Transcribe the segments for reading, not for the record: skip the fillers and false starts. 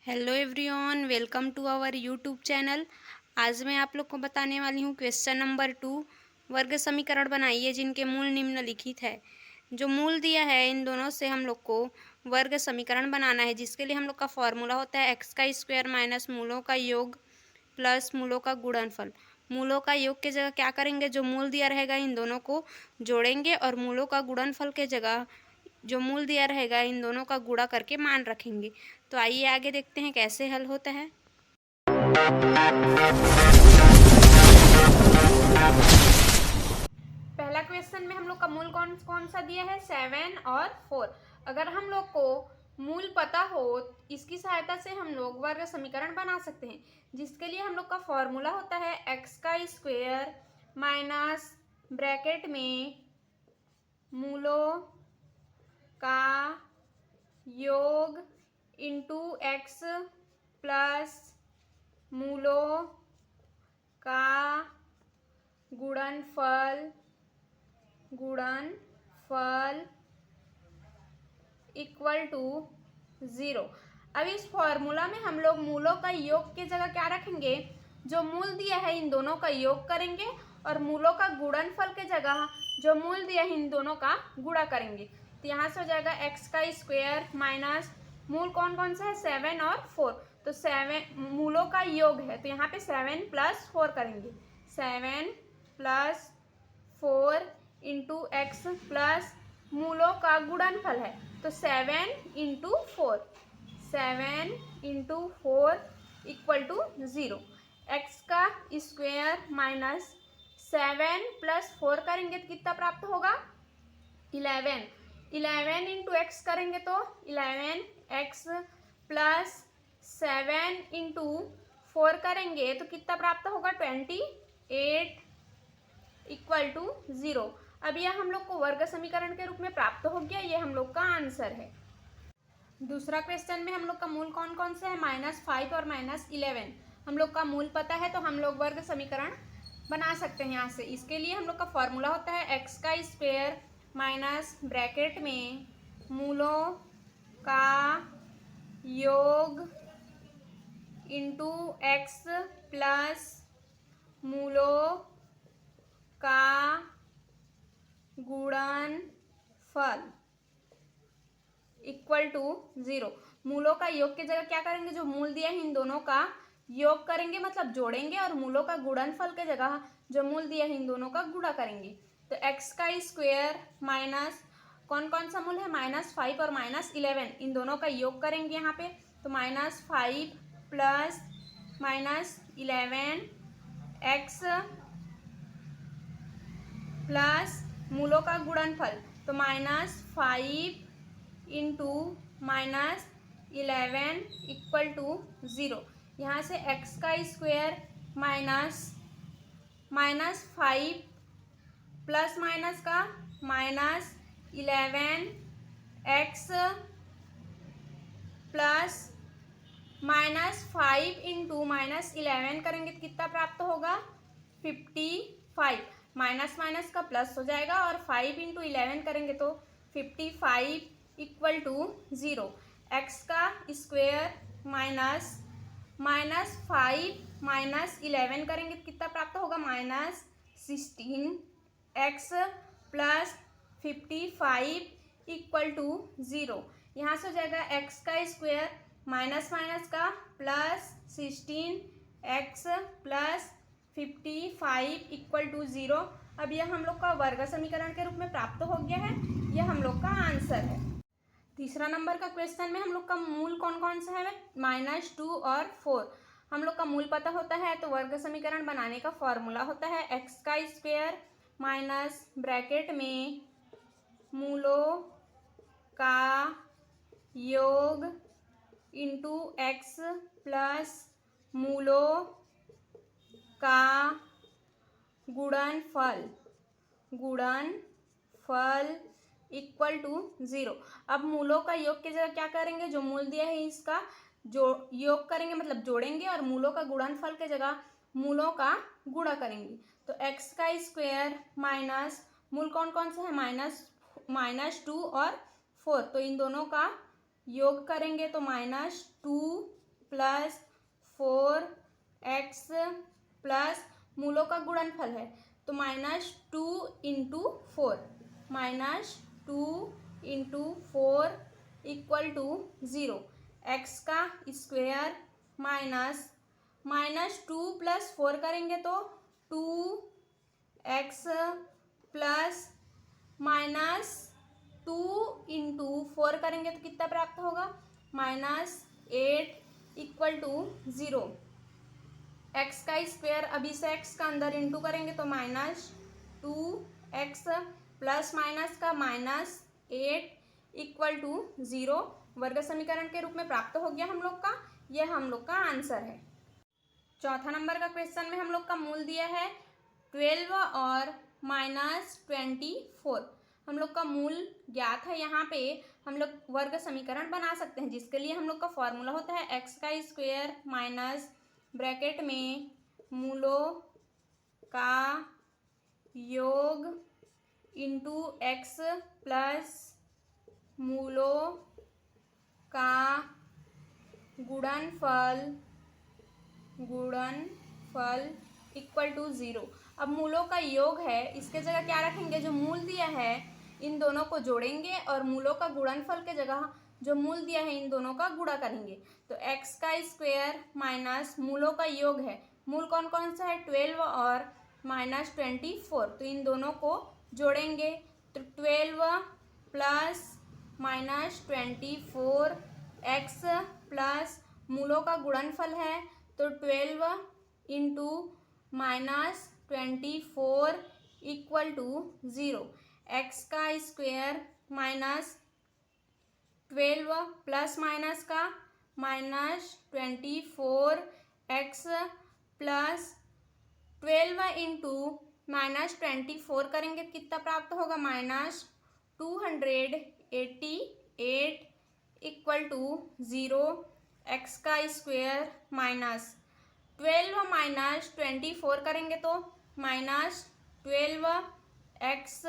Hello everyone, welcome to our YouTube channel. आज मैं आप लोग को बताने वाली हूँ क्वेश्चन नंबर 2। वर्ग समीकरण बनाइए जिनके मूल निम्नलिखित है। जो मूल दिया है इन दोनों से हम लोग को वर्ग समीकरण बनाना है, जिसके लिए हम लोग का फॉर्मूला होता है एक्स का स्क्वायर माइनस मूलों का योग प्लस मूलों का गुणनफल। मूलों का योग के जगह क्या करेंगे, जो मूल दिया रहेगा इन दोनों को जोड़ेंगे और मूलों का गुणनफल के जगह जो मूल दिया रहेगा इन दोनों का गुणा करके मान रखेंगे। तो आइए आगे देखते हैं कैसे हल होता है। पहला क्वेश्चन में हम लोग का मूल कौन कौन सा दिया है, 7 और 4। अगर हम लोग को मूल पता हो, इसकी सहायता से हम लोग वर्ग समीकरण बना सकते हैं, जिसके लिए हम लोग का फॉर्मूला होता है एक्स का स्क्वायर माइनस ब्रैकेट में मूलों का योग इंटू एक्स प्लस मूलों का गुणनफल इक्वल टू 0। अब इस फॉर्मूला में हम लोग मूलों का योग की जगह क्या रखेंगे, जो मूल दिया है इन दोनों का योग करेंगे और मूलों का गुणनफल के जगह जो मूल दिया है इन दोनों का गुणा करेंगे। तो यहाँ से हो जाएगा एक्स का स्क्वायर माइनस मूल कौन कौन सा है, 7 और 4। तो 7 मूलों का योग है, तो यहाँ पे 7 + 4 करेंगे। 7 + 4 इंटू एक्स प्लस मूलों का गुणनफल है, तो 7 × 4 इक्वल टू 0। एक्स का स्क्वायर माइनस 7 + 4 करेंगे तो कितना प्राप्त होगा, 11। 11 × x करेंगे तो 11x प्लस 7 × 4 करेंगे तो कितना प्राप्त होगा, 28 इक्वल टू 0। अब यह हम लोग को वर्ग समीकरण के रूप में प्राप्त हो गया, ये हम लोग का आंसर है। दूसरा क्वेश्चन में हम लोग का मूल कौन कौन सा है, -5 और -11। हम लोग का मूल पता है तो हम लोग वर्ग समीकरण बना सकते हैं यहाँ से। इसके लिए हम लोग का फॉर्मूला होता है एक्स का स्क्वायर माइनस ब्रैकेट में मूलों का योग इंटू एक्स प्लस मूलों का गुणनफल इक्वल टू 0। मूलों का योग की जगह क्या करेंगे, जो मूल दिया है इन दोनों का योग करेंगे, मतलब जोड़ेंगे, और मूलों का गुणनफल के जगह जो मूल दिया है इन दोनों का गुणा करेंगे। तो एक्स का स्क्वायर माइनस कौन कौन सा मूल है, -5 और -11, इन दोनों का योग करेंगे यहाँ पे। तो -5 प्लस -11 एक्स प्लस मूलों का गुणनफल, तो -5 × -11 इक्वल टू 0। यहाँ से x का स्क्वायर माइनस -5 प्लस माइनस का -11x प्लस -5 × -11 करेंगे तो कितना प्राप्त होगा, 55। माइनस माइनस का प्लस हो जाएगा और 5 × 11 करेंगे तो 55 इक्वल टू 0। एक्स का स्क्वायर माइनस -5 -11 करेंगे तो कितना प्राप्त होगा, -16x प्लस 55 इक्वल टू 0। यहाँ से हो जाएगा एक्स का स्क्वायर माइनस माइनस का plus 16x plus 55 equal to 0। अब यह हम लोग का वर्ग समीकरण के रूप में प्राप्त हो गया है, यह हम लोग का आंसर है। तीसरा नंबर का क्वेश्चन में हम लोग का मूल कौन कौन सा है, -2 और 4। हम लोग का मूल पता होता है तो वर्ग समीकरण बनाने का फॉर्मूला होता है एक्स का स्क्वायर माइनस ब्रैकेट में मूलों का योग इंटू एक्स प्लस मूलों का गुणनफल इक्वल टू 0। अब मूलों का योग की जगह क्या करेंगे, जो मूल दिया है इसका जो योग करेंगे, मतलब जोड़ेंगे, और मूलों का गुणनफल के जगह मूलों का गुणा करेंगे। तो एक्स का स्क्वायर माइनस मूल कौन कौन सा है, -2 और 4, तो इन दोनों का योग करेंगे तो -2 प्लस 4x प्लस मूलों का गुणनफल है तो -2 इंटू 4, -2 × 4 इक्वल टू 0। एक्स का स्क्वायर -2 + 4 करेंगे तो 2x प्लस -2 × 4 करेंगे तो कितना प्राप्त होगा, -8 इक्वल टू 0। एक्स का स्क्वायर, अभी से एक्स का अंदर इंटू करेंगे तो -2x प्लस माइनस का -8 इक्वल टू 0 वर्ग समीकरण के रूप में प्राप्त हो गया हम लोग का। यह हम लोग का आंसर है। चौथा नंबर का क्वेश्चन में हम लोग का मूल दिया है 12 और -24। हम लोग का मूल ज्ञात है। यहाँ पे हम लोग वर्ग समीकरण बना सकते हैं, जिसके लिए हम लोग का फॉर्मूला होता है एक्स का स्क्वायर माइनस ब्रैकेट में मूलों का योग इंटू एक्स प्लस मूलों का गुणनफल इक्वल टू 0। अब मूलों का योग है, इसके जगह क्या रखेंगे, जो मूल दिया है इन दोनों को जोड़ेंगे और मूलों का गुणनफल के जगह जो मूल दिया है इन दोनों का गुणा करेंगे। तो एक्स का स्क्वायर माइनस मूलों का योग है, मूल कौन कौन सा है 12 और -24, तो इन दोनों को जोड़ेंगे तो 12 प्लस -24 एक्स प्लस मूलों का गुणनफल है तो 12 इंटू -24 इक्वल टू 0। एक्स का स्क्वायर माइनस 12 प्लस माइनस का -24 एक्स प्लस 12 इंटू -24 करेंगे कितना प्राप्त होगा, -288 इक्वल टू 0। एक्स का स्क्वायर माइनस 12 -24 करेंगे तो -12 एक्स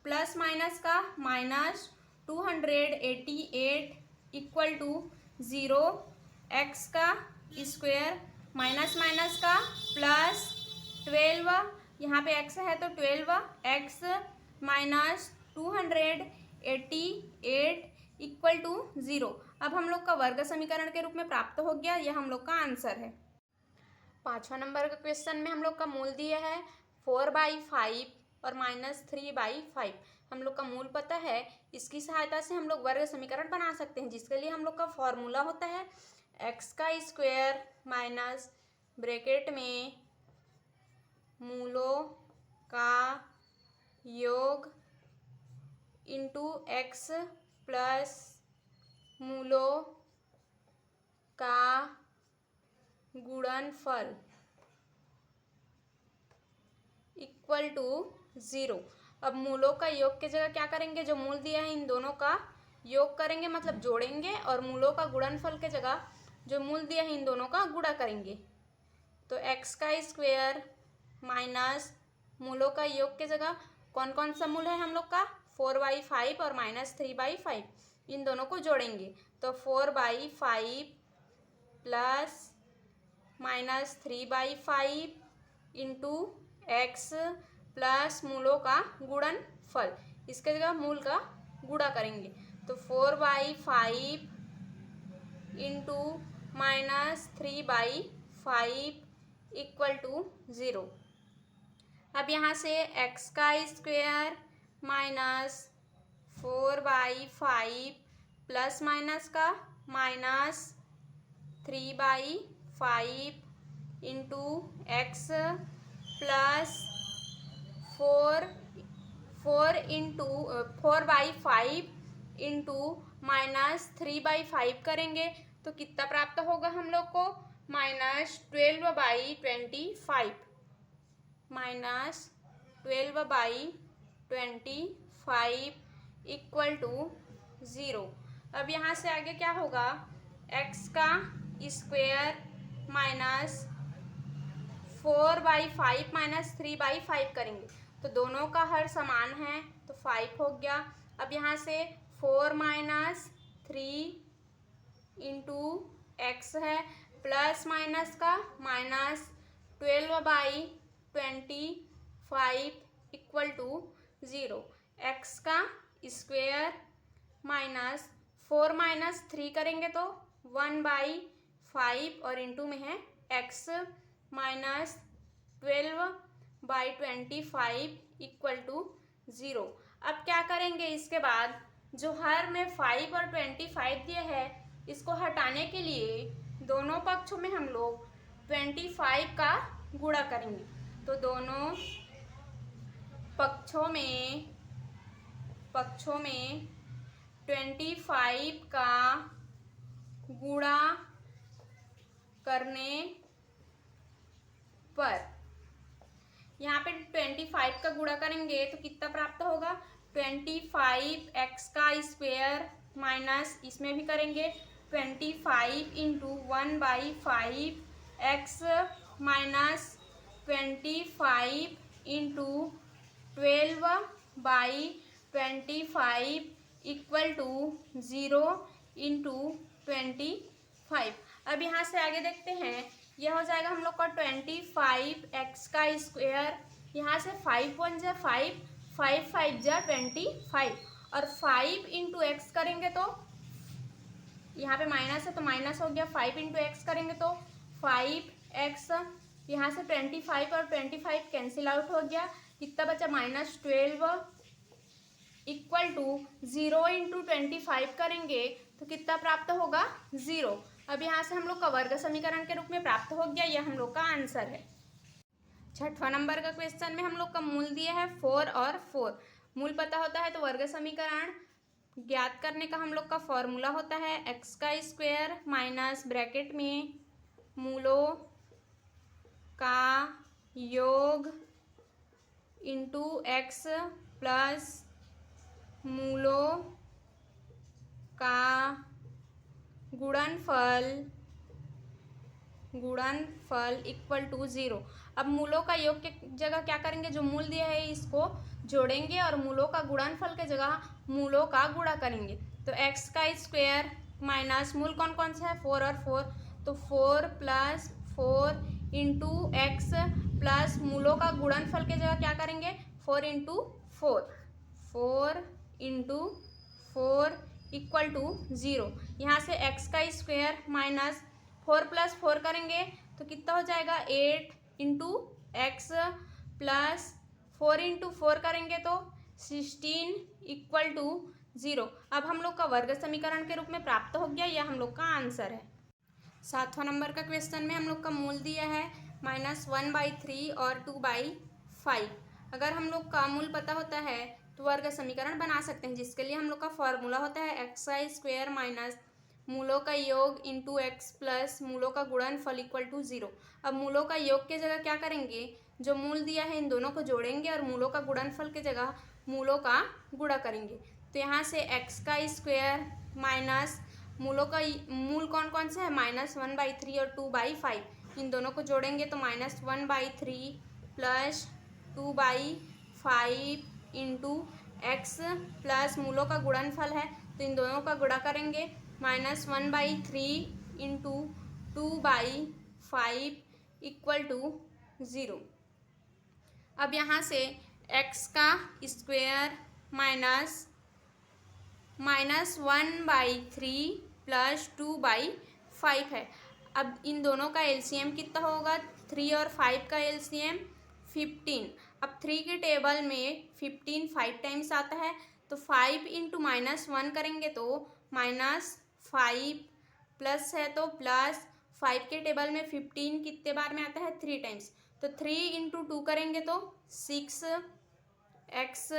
प्लस माइनस का -288 इक्वल टू 0। एक्स का स्क्वायर माइनस माइनस का प्लस 12, यहाँ पे एक्स है तो 12 एक्स माइनस 288 इक्वल टू 0। अब हम लोग का वर्ग समीकरण के रूप में प्राप्त हो गया। यह हम लोग का आंसर है। पांचवा नंबर का क्वेश्चन में हम लोग का मूल दिया है 4/5 और -3/5। हम लोग का मूल पता है, इसकी सहायता से हम लोग वर्ग समीकरण बना सकते हैं, जिसके लिए हम लोग का फॉर्मूला होता है एक्स का स्क्वायर माइनस ब्रैकेट में मूलों का योग इंटू एक्स प्लस मूलों का गुणनफल इक्वल टू 0। अब मूलों का योग की जगह क्या करेंगे, जो मूल दिया है इन दोनों का योग करेंगे, मतलब जोड़ेंगे, और मूलों का गुणनफल के जगह जो मूल दिया है इन दोनों का गुणा करेंगे। तो एक्स का स्क्वायर माइनस मूलों का योग के जगह कौन कौन सा मूल है हम लोग का, 4/5 और -3/5, इन दोनों को जोड़ेंगे तो 4/5 प्लस -3/5 इंटू एक्स प्लस मूलों का गुणनफल, इसके जगह मूल का गुणा करेंगे तो 4/5 इंटू -3/5 इक्वल टू 0। अब यहाँ से एक्स का स्क्वायर माइनस 4/5 प्लस माइनस का -3/5 इंटू एक्स प्लस 4/5 इंटू -3/5 करेंगे तो कितना प्राप्त होगा हम लोग को, -12/25, -12/25 इक्वल टू 0। अब यहाँ से आगे क्या होगा, एक्स का स्क्वायर माइनस 4/5 -3/5 करेंगे तो दोनों का हर समान है तो 5 हो गया। अब यहाँ से 4 - 3 इंटू एक्स है प्लस माइनस का माइनस 12/25 इक्वल टू 0। एक्स का स्क्वेयर माइनस 4 - 3 करेंगे तो 1/5 और इंटू में है एक्स माइनस 12/25 इक्वल टू 0। अब क्या करेंगे, इसके बाद जो हर में 5 और 25 दिए है इसको हटाने के लिए दोनों पक्षों में हम लोग 25 का गुणा करेंगे। तो दोनों पक्षों में 25 का गुणा करने पर यहाँ पे 25 का गुणा करेंगे तो कितना प्राप्त होगा, 25 एक्स का स्क्वेयर माइनस इसमें भी करेंगे 25 into 1/5 x minus 25 into 12/25 equal to 0 into 25। अब यहाँ से आगे देखते हैं, यह हो जाएगा हम लोग का 25 एक्स का स्क्वेयर, यहाँ से 5 × 1 = 5, 5 × 5 = 25 और 5 इंटू एक्स करेंगे तो यहाँ पे माइनस है तो माइनस हो गया, 5 इंटू एक्स करेंगे तो 5x, यहाँ से 25 और 25 कैंसिल आउट हो गया, कितना बचा -12 इक्वल टू 0 इंटू 25 करेंगे तो कितना प्राप्त होगा 0। अब यहाँ से हम लोग का वर्ग समीकरण के रूप में प्राप्त हो गया, यह हम लोग का आंसर है। 6वां नंबर का क्वेश्चन में हम लोग का मूल दिया है 4 और 4। मूल पता होता है तो वर्ग समीकरण ज्ञात करने का हम लोग का फॉर्मूला होता है एक्स का स्क्वायर माइनस ब्रैकेट में मूलों का योग इंटू एक्स प्लस मूलों का गुणनफल इक्वल टू 0। अब मूलों का योग के जगह क्या करेंगे, जो मूल दिया है इसको जोड़ेंगे और मूलों का गुणनफल के जगह मूलों का गुणा करेंगे। तो एक्स का स्क्वायर माइनस मूल कौन कौन सा है 4 और 4, तो 4 + 4 इंटू एक्स प्लस मूलों का गुणनफल के जगह क्या करेंगे 4 × 4, 4 × 4 इक्वल टू 0। यहाँ से एक्स का स्क्वायर माइनस 4 + 4 करेंगे तो कितना हो जाएगा 8 इंटू एक्स प्लस 4 × 4 करेंगे तो 16 इक्वल टू 0। अब हम लोग का वर्ग समीकरण के रूप में प्राप्त हो गया, यह हम लोग का आंसर है। 7वां नंबर का क्वेश्चन में हम लोग का मूल दिया है -1/3 और 2/5। अगर हम लोग का मूल पता होता है तो वर्ग समीकरण बना सकते हैं, जिसके लिए हम लोग का फॉर्मूला होता है एक्स का स्क्वायर माइनस मूलों का योग इंटू एक्स प्लस मूलों का गुणनफल इक्वल टू 0। अब मूलों का योग के जगह क्या करेंगे, जो मूल दिया है इन दोनों को जोड़ेंगे और मूलों का गुणनफल के जगह मूलों का गुणा करेंगे। तो यहाँ से एक्स का स्क्वायर माइनस मूलों का मूल कौन कौन सा है -1/3 और 2/5, इन दोनों को जोड़ेंगे तो -1/3 प्लस 2/5 इंटू एक्स प्लस मूलों का गुणनफल है तो इन दोनों का गुणा करेंगे -1/3 इंटू 2/5 इक्वल टू 0। अब यहाँ से एक्स का स्क्वायर माइनस -1/3 प्लस 2/5 है। अब इन दोनों का एलसीएम कितना होगा, 3 और 5 का एलसीएम 15। अब 3 के टेबल में 15 5 टाइम्स आता है तो 5 इंटू -1 करेंगे तो -5 प्लस है तो प्लस 5 के टेबल में 15 कितने बार में आता है 3 टाइम्स, तो 3 इंटू 2 करेंगे तो 6x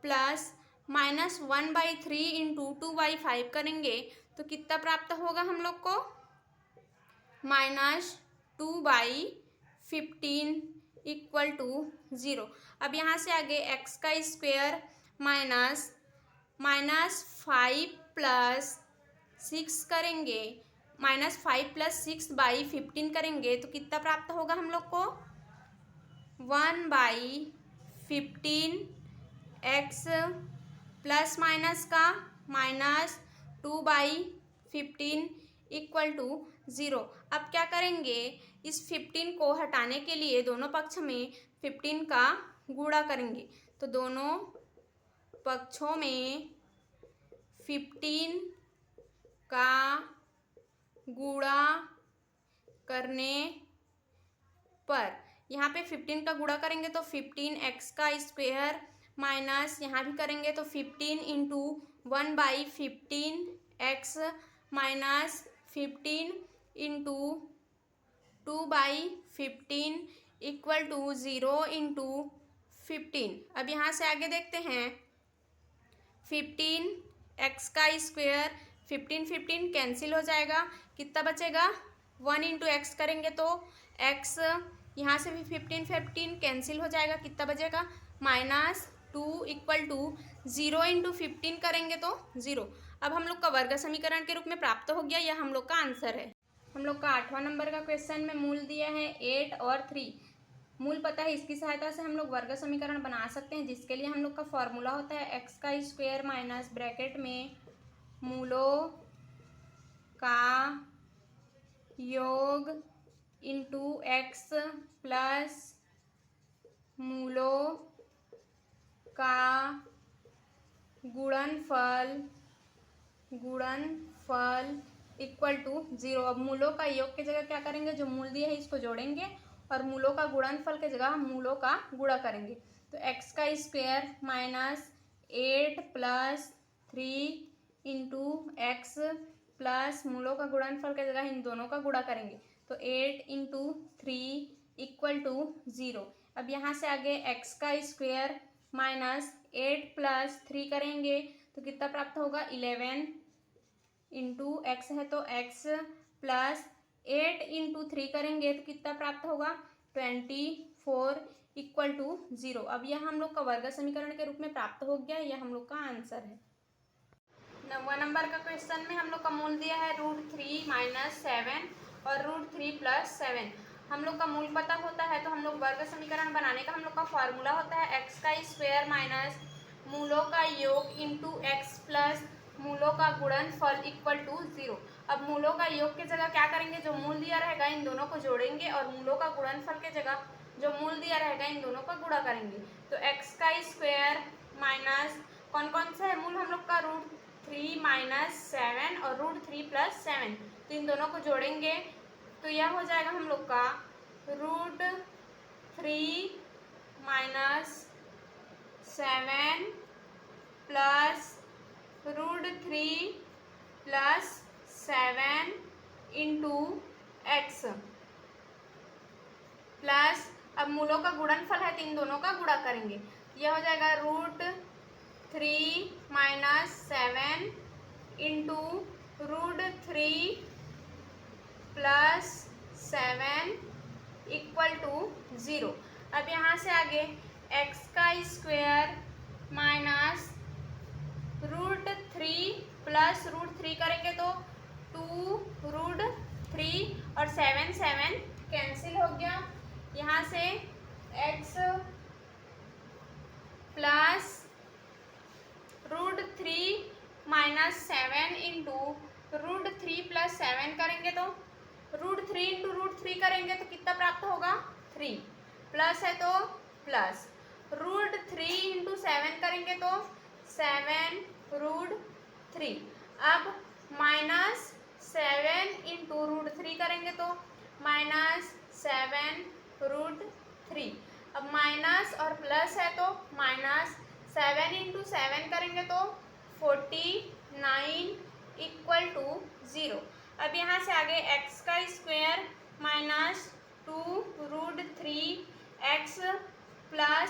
प्लस -1/3 इंटू 2/5 करेंगे तो कितना प्राप्त होगा हम लोग को -2/15 इक्वल टू 0। अब यहाँ से आगे x का स्क्वायर माइनस -5 + 6 करेंगे, -5 + 6/15 करेंगे तो कितना प्राप्त होगा हम लोग को 1/15 x प्लस माइनस का -2/15 इक्वल टू 0। अब क्या करेंगे, इस 15 को हटाने के लिए दोनों पक्ष में 15 का गुणा करेंगे। तो दोनों पक्षों में 15 का गुणा करने पर, यहाँ पे 15 का गुणा करेंगे तो 15x का स्क्वायर माइनस यहाँ भी करेंगे तो 15 into 1/15x minus 15 into 2/15 equal to 0 into 15। अब यहाँ से आगे देखते हैं, 15x का स्क्वायर 15 कैंसिल हो जाएगा, कितना बचेगा 1 इंटू एक्स करेंगे तो x, यहाँ से भी 15 कैंसिल हो जाएगा, कितना बचेगा -2 इक्वल टू 0 इंटू 15 करेंगे तो 0। अब हम लोग का वर्ग समीकरण के रूप में प्राप्त हो गया, यह हम लोग का आंसर है। हम लोग का 8वां नंबर का क्वेश्चन में मूल दिया है 8 और 3। मूल पता है, इसकी सहायता से हम लोग वर्ग समीकरण बना सकते हैं, जिसके लिए हम लोग का फॉर्मूला होता है x का स्क्वायर माइनस ब्रैकेट में मूलों का योग इंटू x प्लस मूलों का गुणनफल इक्वल टू 0। अब मूलों का योग की जगह क्या करेंगे, जो मूल दिया है इसको जोड़ेंगे और मूलों का गुणनफल की जगह हम मूलों का गुणा करेंगे। तो x का square minus 8 plus 3 into x plus मूलों का गुणनफल की जगह इन दोनों का गुणा करेंगे तो 8 इंटू 3 इक्वल टू 0। अब यहाँ से आगे x का स्क्वायर माइनस 8 प्लस 3 करेंगे तो कितना प्राप्त होगा 11 इंटू एक्स है तो x प्लस 8 इंटू 3 करेंगे तो कितना प्राप्त होगा 24 इक्वल टू 0। अब यह हम लोग का वर्ग समीकरण के रूप में प्राप्त हो गया, यह हम लोग का आंसर है। 9वां नंबर का क्वेश्चन में हम लोग का मूल दिया है √3 - 7 और √3 + 7। हम लोग का मूल पता होता है तो हम लोग वर्ग समीकरण बनाने का हम लोग का फॉर्मूला होता है x का स्क्वायर माइनस मूलों का योग इंटू एक्स प्लस मूलों का गुणनफल इक्वल टू 0। अब मूलों का योग की जगह क्या करेंगे, जो मूल दिया रहेगा इन दोनों को जोड़ेंगे और मूलों का गुणनफल की जगह जो मूल दिया रहेगा इन दोनों का गुणा करेंगे। तो x का स्क्वायर माइनस कौन कौन सा है मूल हम लोग का √3 - 7 और √3 + 7, तो इन दोनों को जोड़ेंगे तो यह हो जाएगा हम लोग का √3 - 7 प्लस √3 + 7 इंटू एक्स प्लस, अब मूलों का गुणनफल है तो इन दोनों का गुणा करेंगे, यह हो जाएगा √3 - 7 इंटू √3 + 7 इक्वल टू 0। अब यहाँ से आगे x का स्क्वायर माइनस √3 प्लस √3 करेंगे तो 2√3 और 7 कैंसिल हो गया, यहाँ से x प्लस √3 - 7 इंटू √3 + 7 करेंगे तो √3 इंटू √3 करेंगे तो कितना प्राप्त होगा 3, प्लस है तो प्लस √3 इंटू 7 करेंगे तो 7√3। अब -7 इंटू √3 करेंगे तो -7√3। अब माइनस और प्लस है तो -7 इंटू 7 करेंगे तो 49 इक्वल टू 0। अब यहाँ से आगे x का square minus 2√3 x plus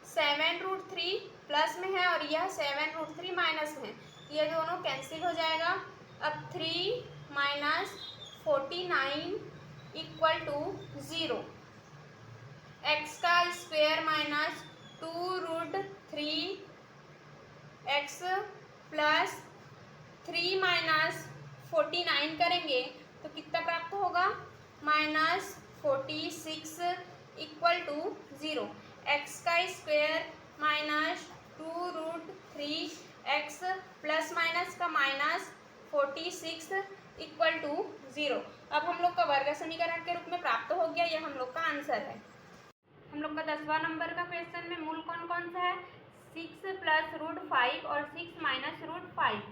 7√3 plus में है और यह 7√3 माइनस में, ये दोनों कैंसिल हो जाएगा। अब 3 - 49 इक्वल टू 0। x का स्क्वायर माइनस 2√3 x प्लस 3 - 49 करेंगे तो कितना प्राप्त होगा -46 इक्वल टू 0। x का square minus 2√3 x plus minus का -46 इक्वल टू 0। अब हम लोग का वर्ग समीकरण के रूप में प्राप्त हो गया, यह हम लोग का आंसर है। हम लोग का 10वां नंबर का क्वेश्चन में मूल कौन कौन सा है, 6 प्लस रूट 5 और 6 माइनस रूट 5।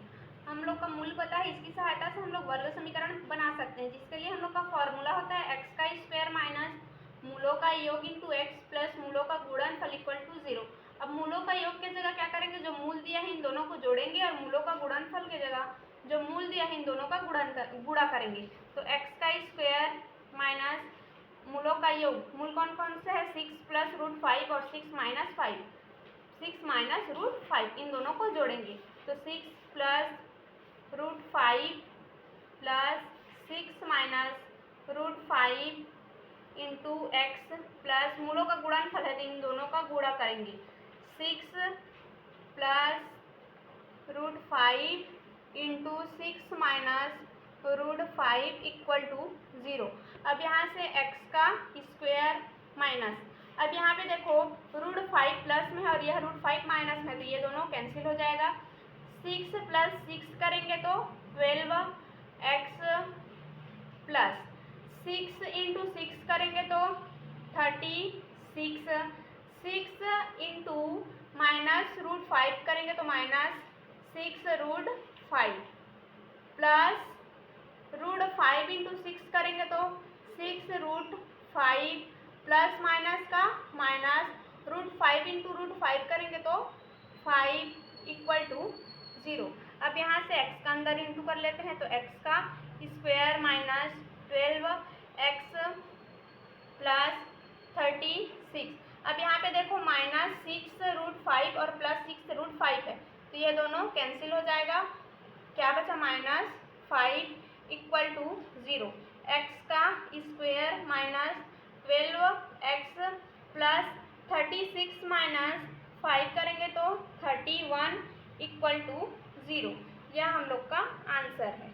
हम लोग का मूल पता है, इसकी सहायता से हम लोग वर्ग समीकरण बना सकते हैं, जिसके लिए हम लोग का फॉर्मूला होता है एक्स का स्क्वायर माइनस मूलों का योग इंटू एक्स प्लस मूलों का गुणनफल इक्वल टू 0। अब मूलों का योग की जगह क्या करेंगे, जो मूल दिया है इन दोनों को जोड़ेंगे और मूलों का गुणनफल की जगह जो मूल दिया है इन दोनों का गुणा करेंगे। तो एक्स का स्क्वायर माइनस मूलों का योग, मूल कौन कौन से है, 6 प्लस रूट 5 और 6 माइनस 5, 6 माइनस रूट 5, इन दोनों को जोड़ेंगे। तो 6 plus root 5 plus 6 minus root 5 into x plus मूलों का गुणनफल है, इन दोनों का गुणा करेंगे। 6 plus root 5 into 6 minus root 5 equal to 0। अब यहाँ से x का स्क्वायर माइनस, अब यहाँ पे देखो रूट 5 प्लस में है और यह रूट 5 माइनस में, तो ये दोनों कैंसिल हो जाएगा। 6 प्लस 6 करेंगे तो 12x प्लस 6 इंटू 6 करेंगे तो 36, 6 इंटू माइनस रूट 5 करेंगे तो minus 6 root 5 plus root 5 into 6 करेंगे तो 6 रूट 5 प्लस माइनस का माइनस रूट 5 इंटू रूट 5 करेंगे तो 5 इक्वल टू 0। अब यहाँ से x का अंदर इंटू कर लेते हैं, तो x का स्क्वायर माइनस 12x प्लस 36। अब यहाँ पे देखो माइनस 6 रूट 5 और प्लस 6 रूट 5 है, तो ये दोनों कैंसिल हो जाएगा। क्या बचा, माइनस 5 इक्वल टू 0। x का square minus 12x plus 36 minus 5 करेंगे तो 31 इक्वल टू 0। यह हम लोग का आंसर है।